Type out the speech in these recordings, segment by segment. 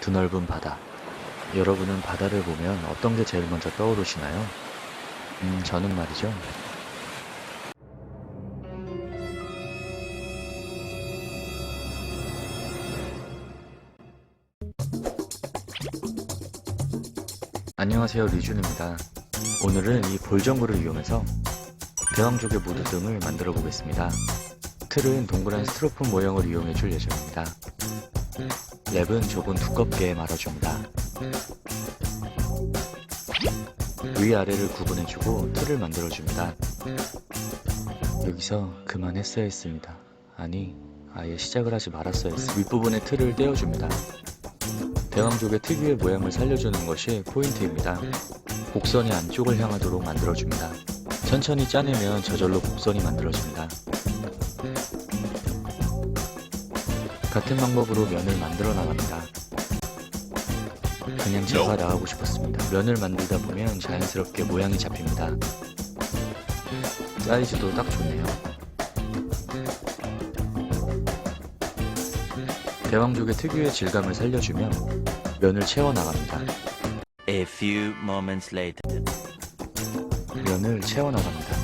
드넓은 바다. 여러분은 바다를 보면 어떤 게 제일 먼저 떠오르시나요? 저는 말이죠. 안녕하세요, 리준입니다. 오늘은 이 볼정구를 이용해서 대왕조개 모드 등을 만들어 보겠습니다. 틀은 동그란 스티로폼 모형을 이용해 줄 예정입니다. 랩은 조금 두껍게 말아줍니다. 위아래를 구분해주고 틀을 만들어줍니다. 여기서 그만했어야 했습니다. 아니, 아예 시작을 하지 말았어야 했습니다. 윗부분에 틀을 떼어줍니다. 대왕조개 특유의 모양을 살려주는 것이 포인트입니다. 곡선이 안쪽을 향하도록 만들어줍니다. 천천히 짜내면 저절로 곡선이 만들어집니다. 같은 방법으로 면을 만들어 나갑니다. 그냥 제가 나가고 싶었습니다. 면을 만들다 보면 자연스럽게 모양이 잡힙니다. 사이즈도 딱 좋네요. 대왕조개 특유의 질감을 살려주며 면을 채워 나갑니다. A few moments later. 면을 채워 나갑니다.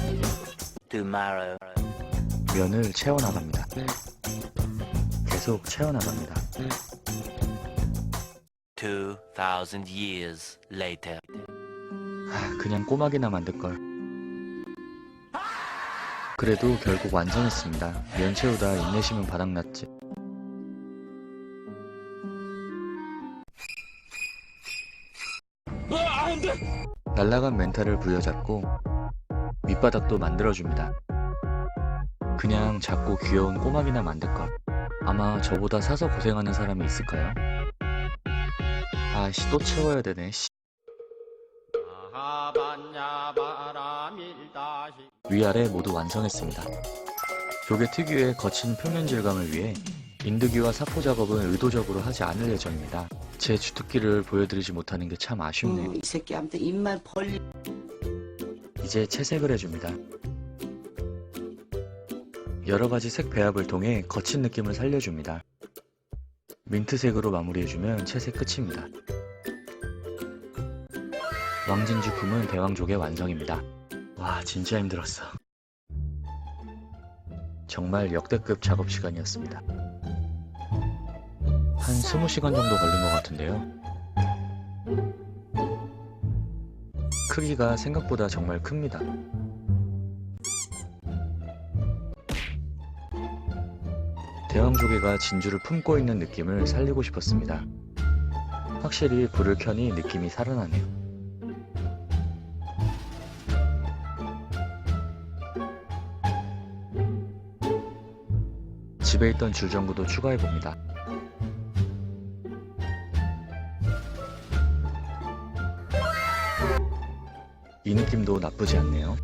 Tomorrow. 면을 채워 나갑니다. 계속 채워 나갑니다. 2000 years later. 그냥 꼬막이나 만들걸. 그래도 결국 완성했습니다. 면 채우다 인내심은 바닥났지. 날라간 멘탈을 부여잡고 밑바닥도 만들어줍니다. 그냥 작고 귀여운 꼬막이나 만들걸. 아마 저보다 사서 고생하는 사람이 있을까요? 아씨, 또 채워야 되네. 위아래 모두 완성했습니다. 조개 특유의 거친 표면 질감을 위해 인두기와 사포 작업은 의도적으로 하지 않을 예정입니다. 제 주특기를 보여드리지 못하는 게 참 아쉽네요. 이 새끼한테 입만 벌리. 이제 채색을 해줍니다. 여러가지 색 배합을 통해 거친 느낌을 살려줍니다. 민트색으로 마무리해주면 채색 끝입니다. 왕진주품은 대왕조개 완성입니다. 와, 진짜 힘들었어. 정말 역대급 작업 시간이었습니다. 한 20시간 정도 걸린 것 같은데요. 크기가 생각보다 정말 큽니다. 대왕조개가 진주를 품고 있는 느낌을 살리고 싶었습니다. 확실히 불을 켜니 느낌이 살아나네요. 집에 있던 줄전구도 추가해봅니다. 이 느낌도 나쁘지 않네요.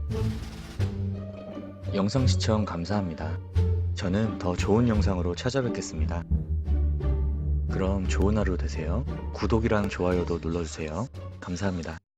영상 시청 감사합니다. 저는 더 좋은 영상으로 찾아뵙겠습니다. 그럼 좋은 하루 되세요. 구독이랑 좋아요도 눌러주세요. 감사합니다.